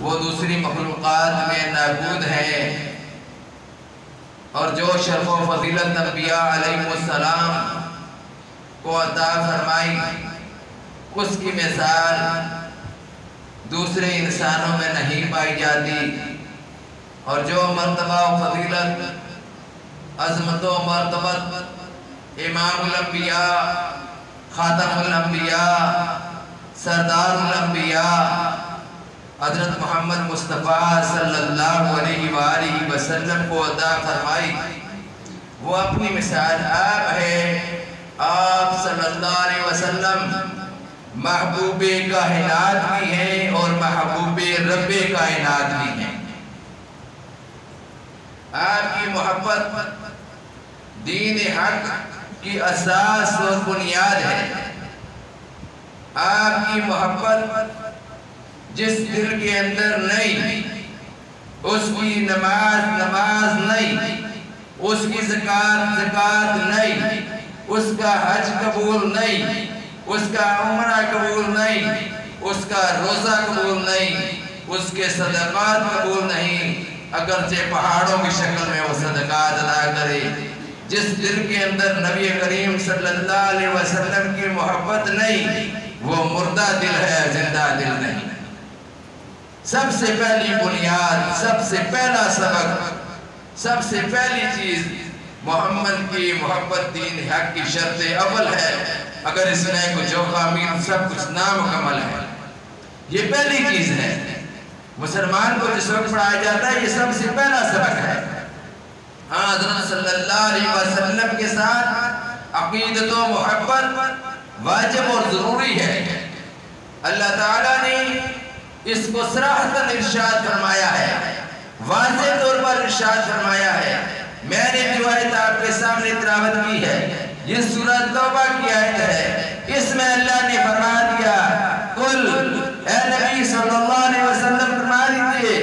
وہ دوسری مخلوقات میں نابود ہیں، اور جو شرف و فضیلت انبیاء علیہ السلام کو عطا فرمائی اس کی مثال دوسرے انسانوں میں نہیں پائی جاتی، اور جو مرتبہ و فضیلت عظمت و مرتبت امام الانبیاء، خاتم الانبیاء، سردار الانبیاء حضرت محمد مصطفیٰ صلی اللہ علیہ وآلہ وسلم کو عطا فرمائی، وہ اپنی مثال آپ ہے۔ آپ صلی اللہ علیہ وسلم محبوب کائنات بھی ہیں اور محبوب رب کائنات بھی ہیں۔ آپ کی محبت دین حق کی اساس اور بنیاد ہے۔ آپ کی محبت جس دل کے اندر نہیں اس کی نماز نہیں، اس کی زکوٰۃ نہیں، اس کا حج قبول نہیں، اس کا عمرہ قبول نہیں، اس کا روزہ قبول نہیں، اس کے صدقات قبول نہیں، اگرچہ پہاڑوں کی شکل میں وہ صدقات ادا کرے۔ جس دل کے اندر نبی کریم صلی اللہ علیہ وسلم کی محبت نہیں، وہ مردہ دل ہے، زندہ دل نہیں۔ سب سے پہلی بنیاد، سب سے پہلا سبق، سب سے پہلی چیز محمد کی محبت دین حق کی شرط اول ہے۔ اگر اس نے کچھ خامین سب کچھ نامکمل ہے، یہ پہلی چیز ہے۔ مسلمان کو جس وقت پڑھایا جاتا ہے یہ سب سے پہلا سبق ہے۔ ہاں، حضرت صلی اللہ علیہ وسلم کے ساتھ عقیدت و محبت واجب اور ضروری ہے۔ اللہ تعالیٰ نے اس کو صراحتاً ارشاد فرمایا ہے، واضح طور پر ارشاد فرمایا ہے۔ میں نے جو آیت آپ کے سامنے تلاوت کی ہے یہ سورہ توبہ کی آیت ہے۔ اس میں اللہ نے فرما دیا، قل اے نبی صلی اللہ علیہ وسلم فرما دیجئے،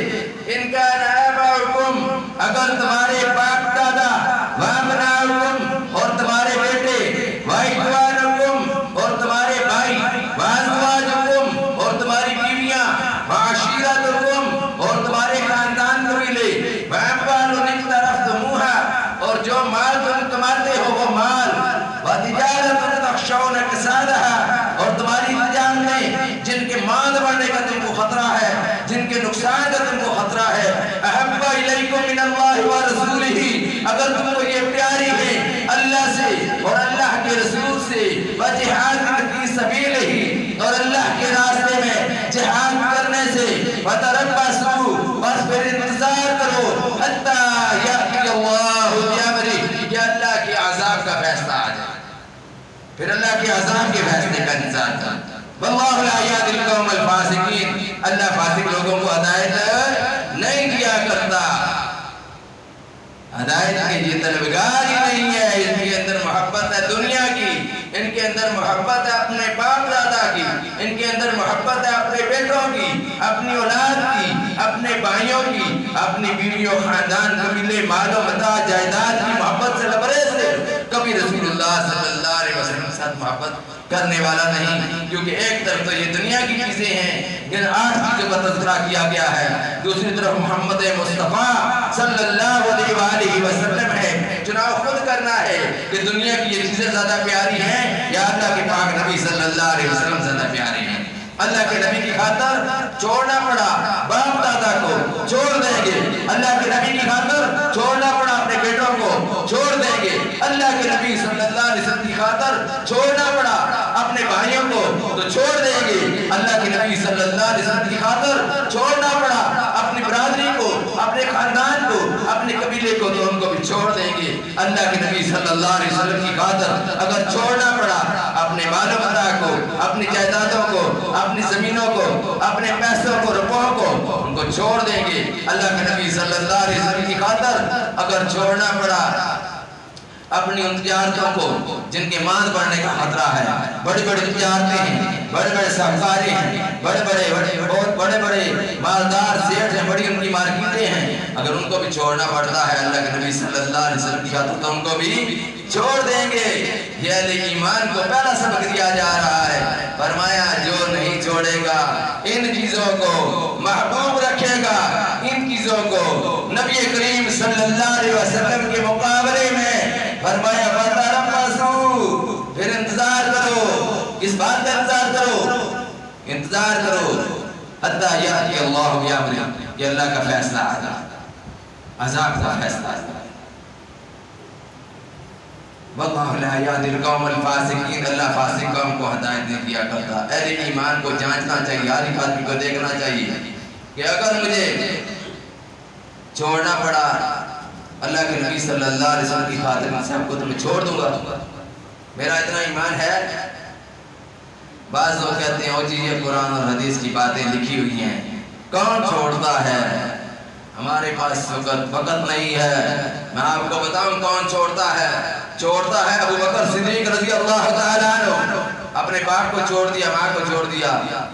ان کان آباؤکم، اگر تمہارے باپ دادا، وابناؤکم، اور تمہارے بیٹے، واخوانکم، اور تمہارے بھائی، وازواجکم، اور تمہاری بیویاں، وعشیرتکم، اور تمہارے خاندان قبیلے، واموال اقترفتموہا، اور جو مال تم کماتے ہو وہ مال، وتجارت تخشون کسادہا، اور تمہاری تجارتیں جن کے ماند بڑھنے کا تم کو خطرہ ہے، جن کے نقصان کا تم کو خطرہ ہے، احب الیکم من اللہ ورسولہ، اگر تم کو یہ پیاری ہے اللہ سے اور اللہ کے رسول سے، وجہاد فی سبیلہ، اور اللہ کے راستے میں جہاد کرنے سے، فتربصوا، بس پھر انتظار کرو، حتی یأتی اللہ بأمرہ، کہ اللہ کے عذاب کا فیصلہ آ جائے، پھر اللہ کے عذاب کے فیصلے کا انتظار کرو۔ واللہ لا یہدی القوم الفاسقین، اللہ فاسق لوگوں کو ہدایت نہیں کیا کرتا۔ ہدایت کے یہ طلبگار ہی نہیں ہے، ان کے اندر محبت ہے دنیا کی، ان کے اندر محبت ہے اپنے باپ دادا کی، ان کے اندر محبت ہے اپنے بیٹوں کی، اپنی اولاد کی، اپنے بھائیوں کی، اپنی بیویوں، خاندان، قبیلے، مال و متاع، جائیداد کی محبت سے لبریز ہے۔ کبھی رسول اللہ صلی اللہ علیہ وسلم کے ساتھ محبت کرنے والا نہیں، کیونکہ ایک طرف تو یہ دنیا کی چیزیں ہیں جن 8 چیزوں کا تذکرہ کیا گیا ہے، دوسری طرف محمد مصطفیٰ صلی اللہ علیہ وآلہ وسلم ہے۔ چناؤ خود کرنا ہے کہ دنیا کی یہ چیزیں زیادہ پیاری ہیں یا اللہ کے پاک نبی صلی اللہ علیہ وسلم زیادہ پیاری ہیں۔ اللہ کے نبی کی خاطر چھوڑنا پڑا باپ دادا کو، چھوڑ دیں گے۔ اللہ کے نبی کی خاطر چھوڑنا پڑا اپنے بیٹوں کو، چھوڑ دیں گے۔ اللہ کے نبی صلی اللہ علیہ وسلم کی خاطر چھوڑنا پڑا اپنے بھائیوں کو تو چھوڑ دیں گے۔ اللہ کے نبی صلی اللہ علیہ وسلم کی خاطر چھوڑنا پڑا اپنی برادری کو، اپنے خاندان کو، اپنے قبیلے کو تو ان کو بھی چھوڑ دیں گے۔ اللہ کے نبی صلی اللہ علیہ وسلم کی خاطر اگر چھوڑنا پڑا اپنے مال و متاع کو، اپنی جائیدادوں کو، اپنی زمینوں کو، اپنے پیسوں کو، روپوں کو، ان کو چھوڑ دیں گے۔ اللہ کے نبی صلی اللہ علیہ وسلم کی خاطر اگر چھوڑنا پڑا اپنی ان تجارتوں کو جن کے ماند بڑھنے کا خطرہ ہے، بڑی بڑی تجارتیں ہیں، بڑے بڑے ساہوکارے ہیں، بڑے بڑے مالدار سیٹ ہیں، بڑی ان کی مارکیٹیں ہیں، اگر ان کو بھی چھوڑنا پڑتا ہے اللہ کے نبی صلی اللہ علیہ وسلم کی خاطر تو ان کو بھی چھوڑ دیں گے۔ یہ اہل ایمان کو پہلا سبق دیا جا رہا ہے، فرمایا جو نہیں چھوڑے گا ان چیزوں کو، محبوب رکھے دوستوں کو نبی کریم صلی اللہ علیہ وسلم کے مقابلے میں فرمایا فتربصوا، پھر انتظار کرو. کس بات کا انتظار کرو؟ انتظار کرو حتی یأتی اللہ بأمرہ، کہ اللہ کا فیصلہ آ جائے، عذاب کا فیصلہ آ جائے. واللہ لا یہدی القوم الفاسقین، اللہ فاسق قوم کو ہدایت نہیں دیا کرتا. اہل ایمان کو جانچنا چاہیے، ہر ایک آدمی کو دیکھنا چاہیے کہ اگر مجھے چھوڑنا پڑا اللہ کے نبی صلی اللہ علیہ وسلم کی خاطر میں سب کو تو میں چھوڑ دوں گا. میرا اتنا ایمان ہے. بعض لوگ کہتے ہیں او جی یہ قرآن اور حدیث کی باتیں لکھی ہوئی ہیں، کون چھوڑتا ہے؟ ہمارے پاس وقت نہیں ہے. میں آپ کو بتاؤں کون چھوڑتا ہے. چھوڑتا ہے ابو بکر صدیق رضی اللہ تعالیٰ عنہ. اپنے باپ کو چھوڑ دیا، ماں کو چھوڑ دیا.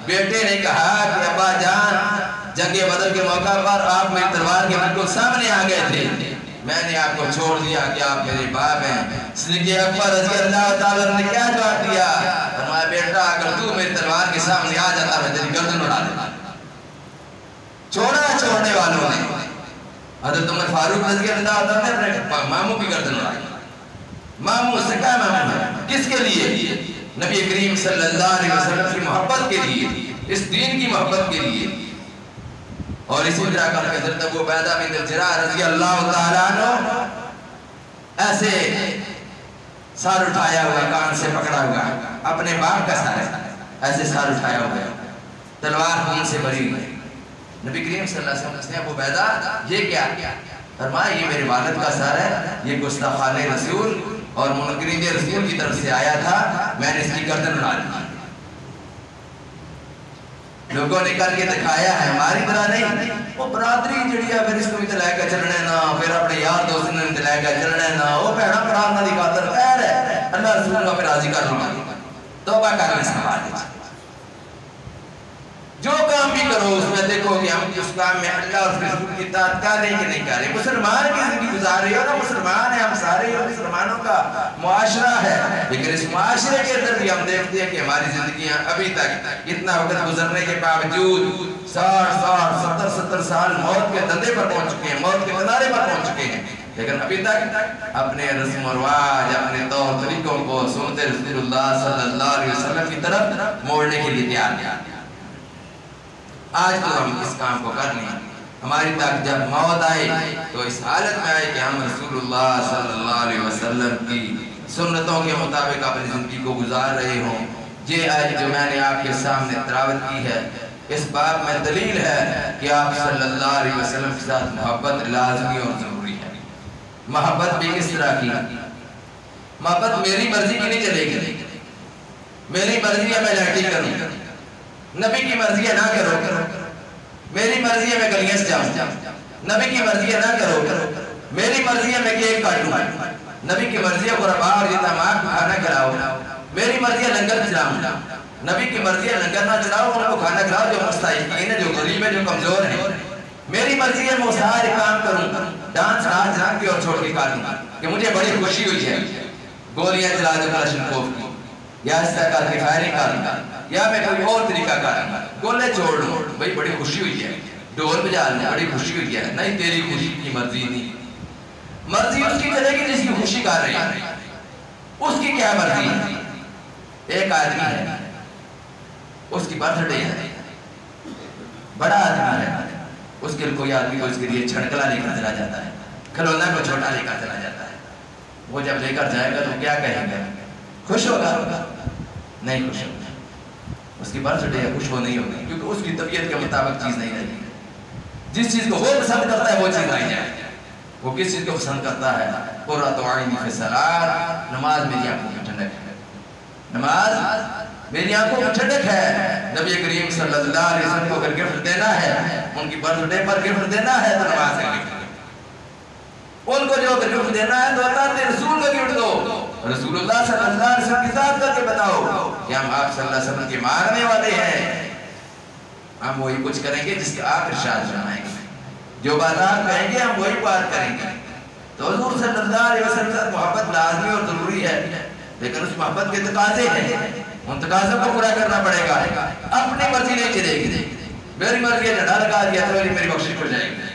بیٹے نے کہا کہ ابا جان جنگ بدر کے موقع پر آپ میری تلوار کے بالکل سامنے آ گئے تھے، میں نے آپ کو چھوڑ دیا کہ آپ میرے باپ ہیں. صدیق اکبر رضی اللہ تعالیٰ نے کیا جواب دیا؟ فرمایا بیٹا اگر تو میری تلوار کے سامنے آ جاتا میں تیری گردن اڑا دیتا. چھوڑا چھوڑنے والوں نے. حضرت عمر فاروق رضی اللہ تعالیٰ نے اپنے ماموں کی گردن اڑائی. ماموں سے کیا ماموں ہے؟ کس کے لیے؟ نبی کریم صلی اللہ علیہ وسلم کی محبت کے لیے، اس دین کی محبت کے لیے. اور اسی طرح کر کے حضرت ابو عبیدہ بن الجراح رضی اللہ تعالیٰ عنہ ایسے سار اٹھایا ہوا، کان سے پکڑا ہوا، اپنے باپ کا سار ایسے سار اٹھایا ہوا، تلوار خون سے بھری ہوئی. نبی کریم صلی اللہ علیہ وسلم نے ابو عبیدہ یہ کیا؟ فرمایا یہ میرے والد کا سار ہے، یہ گستاخان رسول اور منکرین رسول کی طرف سے آیا تھا، میں نے اس کی گردن اڑا دی. لوگوں نے کر کے دکھایا ہے، ہماری طرح نہیں. وہ برادری جڑیا پھر اس کو بھی دلائے گا چلنے نا، پھر اپنے یار دوست نے دلائے گا چلنے نا. وہ بہنا پڑھانا دی خاطر خیر ہے، اللہ رسول کو پھر راضی کر لوں گا. توبہ کرنے سے بات ہے. جو کام بھی کرو اس میں دیکھو کہ ہم اس کام میں اللہ اور رسول کی اطاعت کر رہے ہیں کہ نہیں کر رہے. مسلمان کی زندگی گزار رہے ہو نا، مسلمان ہیں ہم سارے، اور مسلمانوں کا معاشرہ ہے. لیکن اس معاشرے کے اندر بھی ہم دیکھتے ہیں کہ ہماری زندگیاں ابھی تک اتنا وقت گزرنے کے باوجود 60-70 سال موت کے دندے پر پہنچ چکے ہیں، موت کے کنارے پر پہنچ چکے ہیں، لیکن ابھی تک اپنے رسم و رواج، اپنے طور طریقوں کو سنت رسول اللہ صلی اللہ علیہ وسلم کی طرف موڑنے کے لیے تیار ہیں. آج تو ہم اس کام کو کر لیں. ہماری تک جب موت آئے تو اس حالت میں آئے کہ ہم رسول اللہ صلی اللہ علیہ وسلم کی سنتوں کے مطابق اپنی زندگی کو گزار رہے ہوں. یہ آج جو میں نے آپ کے سامنے تلاوت کی ہے، اس باب میں دلیل ہے کہ آپ صلی اللہ علیہ وسلم کے ساتھ محبت لازمی اور ضروری ہے. محبت بھی کس طرح کی؟ محبت میری مرضی کی نہیں چلے گی. میری مرضی ہے میں لائٹی کروں، نبی کی مرضی ہے نہ کرو. میری مرضی ہے میں گلیاں سے جاؤں، نبی کی مرضی ہے نہ کرو. میری مرضی ہے میں کیک کاٹوں، نبی کی مرضی ہے غرباء اور یتیماں کو کھانا کھلاؤ. میری مرضی ہے لنگر چلاؤں، نبی کی مرضی ہے لنگر نہ چلاؤ، ان کو کھانا کھلاؤ جو مستحقین ہیں، جو غریب ہیں، جو کمزور ہیں. میری مرضی ہے میں سارے کام کروں، ڈانس ناچ جان کے اور چھوڑ کے کاٹوں کہ مجھے بڑی خوشی ہوئی ہے. گولیاں چلا دو کلاشنکوف کی، یا اس طرح کا فائرنگ کروں، یا میں کوئی اور طریقہ کروں، گولے چھوڑ لوں، بھئی بڑی خوشی ہوئی ہے. ڈول بجا لیں، بڑی خوشی ہوئی ہے. نہیں، تیری خوشی کی مرضی نہیں. مرضی اس کی چلے گی جس کی خوشی کر رہی ہے. اس کی کیا مرضی ہے؟ ایک آدمی ہے، اس کی برتھ ڈے ہے، بڑا آدمی ہے، اس کے کوئی آدمی کو اس کے لیے چھڑکلا لے کر چلا جاتا ہے، کھلونا کو چھوٹا لے کر چلا جاتا ہے. وہ جب لے کر جائے گا تو کیا کہے گا؟ خوش ہوگا؟ نہیں خوش ہوگا. اس کی برتھ ڈے ہے، خوش ہو نہیں ہوگی، کیونکہ اس کی طبیعت کے مطابق چیز نہیں رہی. جس چیز کو وہ پسند کرتا ہے وہ چیز آئی جائے. وہ کس چیز کو پسند کرتا ہے؟ قرۃ عینی فی الصلاۃ، نماز میری آنکھوں کی ٹھنڈک ہے. نماز میری آنکھوں کی ٹھنڈک ہے. نبی کریم صلی اللہ علیہ وسلم کو اگر گفٹ دینا ہے، ان کی برتھ ڈے پر گفٹ دینا ہے تو نماز کا گفٹ. ان کو جو گفٹ دینا ہے تو اللہ کے رسول کا گفٹ دو. رسول اللہ صلی اللہ علیہ وسلم کی ذات کر کے بتاؤ کہ ہم آپ صلی اللہ علیہ وسلم کے ماننے والے ہیں. ہم وہی کچھ کریں گے جس کے آپ ارشاد فرمائیں گے. جو بات آپ کہیں گے ہم وہی بات کریں گے. تو حضور صلی اللہ علیہ وسلم سے محبت لازمی اور ضروری ہے، لیکن اس محبت کے تقاضے ہیں، ان تقاضوں کو پورا کرنا پڑے گا. اپنی مرضی نہیں چلے گی. میری مرضی ہے جھنڈا لگا دیا تو میری بخشش ہو جائے گی.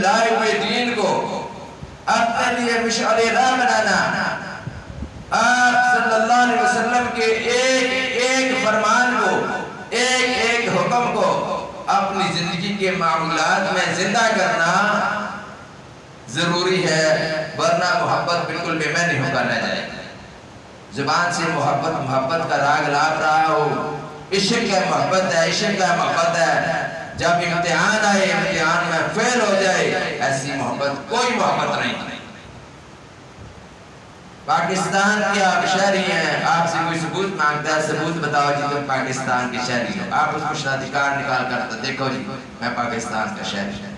لائے ہوئے دین کو اپنے لیے مشعل راہ بنانا، آپ صلی اللہ علیہ وسلم کے ایک ایک فرمان کو، ایک ایک حکم کو اپنی زندگی کے معمولات میں زندہ کرنا ضروری ہے، ورنہ محبت بالکل بے معنی ہو کر رہ جائے گی۔ زبان سے محبت محبت کا راگ لاپ رہا ہو، عشق ہے محبت ہے، عشق ہے محبت ہے، جب امتحان آئے امتحان میں فیل ہو جائے، ایسی محبت کوئی محبت نہیں۔ پاکستان کے آپ شہری ہیں، آپ سے کوئی ثبوت مانگتا ہے، ثبوت بتاؤ جی تم پاکستان کے شہری ہو، آپ اس کو شناختی کارڈ نکال کر دیکھو جی میں پاکستان کا شہری ہوں۔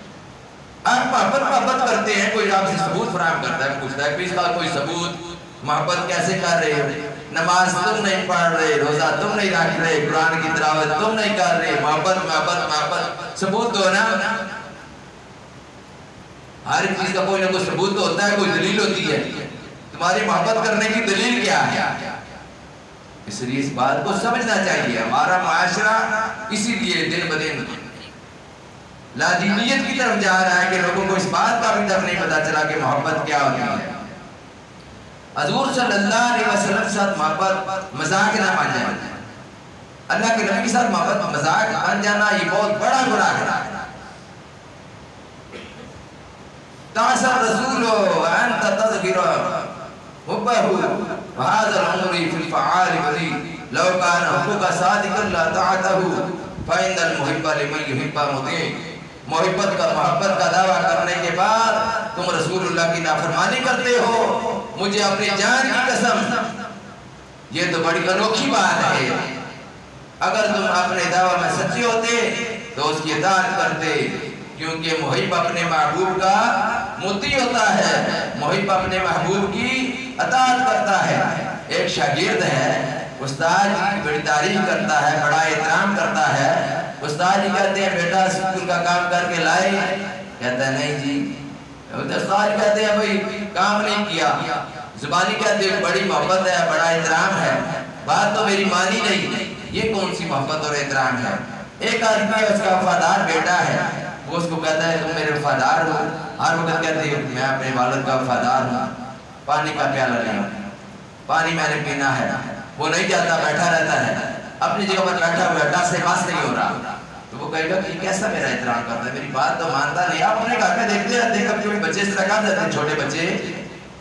آپ محبت کرتے ہیں، کوئی آپ سے ثبوت فراہم کرتا ہے، پوچھتا ہے اس کا کوئی ثبوت، محبت کیسے کر رہے ہو؟ نماز تم نہیں پڑھ رہے، روزہ تم نہیں رکھ رہے، قرآن کی تلاوت تم نہیں کر رہے، محبت محبت محبت، ثبوت دو نا۔ ہر ایک چیز کا کوئی نہ کوئی ثبوت تو ہوتا ہے، کوئی دلیل ہوتی ہے، تمہاری محبت کرنے کی دلیل کیا ہے؟ اس لیے اس بات کو سمجھنا چاہیے، ہمارا معاشرہ اسی لیے دن بدن لادینیت کی طرف جا رہا ہے کہ لوگوں کو اس بات کا بھی تک نہیں پتا چلا کہ محبت کیا ہوتی ہے۔ حضور صلی اللہ علیہ وسلم کے ساتھ محبت مذاق نہ بن جائے، اللہ کے نبی کے ساتھ محبت مذاق بن جانا یہ بہت بڑا گناہ ہے۔ تعصى الرسول وأنت تذكر حبه وهذا الأمر في الفعال بديل لو كان حبك صادقا لا طاعته فإن المحب لمن يحب مطيع۔ محبت کا دعویٰ کرنے کے بعد تم رسول اللہ کی نافرمانی کرتے ہو، مجھے اپنی جان کی قسم، یہ تو بڑی انوکھی بات ہے۔ اگر تم اپنے دعویٰ میں سچے ہوتے تو اس کی اطاعت کرتے، کیونکہ محب اپنے محبوب کا مطیع ہوتا ہے، محب اپنے محبوب کی اطاعت کرتا ہے۔ ایک شاگرد ہے، استاد کی بڑی تعریف کرتا ہے، بڑا احترام کرتا ہے، استاد جی کہتے ہیں بیٹا اسکول کا کام کر کے لائے، کہتا ہے نہیں جی، استاد کہتے ہیں بھئی کام نہیں کیا، زبانی کہتے ہیں بڑی محبت ہے، بڑا احترام ہے، بات تو میری مانی نہیں، یہ کون سی محبت اور احترام ہے؟ ایک آدمی ہے، اس کا وفادار بیٹا ہے، وہ اس کو کہتا ہے تم میرے وفادار ہو، ہر وقت کہتے ہیں میں اپنے والد کا وفادار ہوں، پانی کا پیالہ لے پانی میں نے پینا ہے، وہ نہیں جاتا، بیٹھا رہتا ہے، اپنی جگہ پر بیٹھا ہوا ہے، ٹس سے پاس نہیں ہو رہا، تو وہ کہے گا کہ کیسا میرا احترام کرتا ہے، میری بات تو مانتا نہیں۔ آپ اپنے گھر میں دیکھتے رہتے ہیں، کبھی بچے اس طرح کر دیتے ہیں، چھوٹے بچے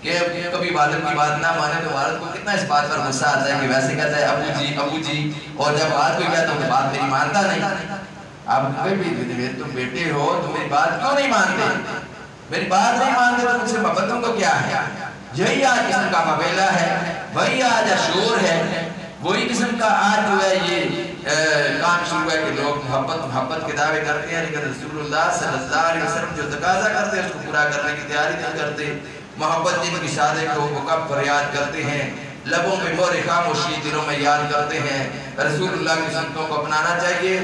کہ کبھی والد کی بات نہ مانے تو والد کو کتنا اس بات پر غصہ آتا ہے کہ ویسے کہتا ہے ابو جی، اور جب بات کوئی کہتا ہے تو بات میری مانتا نہیں۔ آپ کوئی بھی تم بیٹے ہو، تم میری بات کیوں نہیں مانتے؟ میری بات نہیں مانتے تو مجھ سے محبتوں کو کیا ہے؟ یہی آج قسم کا مبیلہ ہے، وہی آج اشور ہے، وہی قسم کا آج جو ہے یہ کام شروع ہے کہ لوگ محبت کے دعوے کرتے ہیں، لیکن رسول اللہ صلی اللہ علیہ وسلم جو تقاضا کرتے ہیں اس کو پورا کرنے کی تیاری نہیں کرتے۔ محبت جن کی صادق ہو وہ کب فریاد کرتے ہیں، لبوں پہ مور خاموشی، دلوں میں یاد کرتے ہیں۔ رسول اللہ کی سنتوں کو اپنانا چاہیے،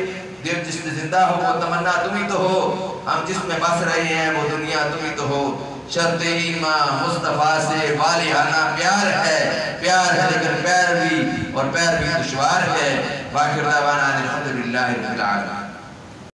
دل جس میں زندہ ہو وہ تمنا تم ہی تو ہو، ہم جس میں بس رہے ہیں وہ دنیا تم ہی تو ہو۔ شرط ایمان مصطفیٰ سے والہانہ پیار ہے لیکن پیروی دشوار ہے۔ باقر دعوانا الحمدللہ رب العالمین۔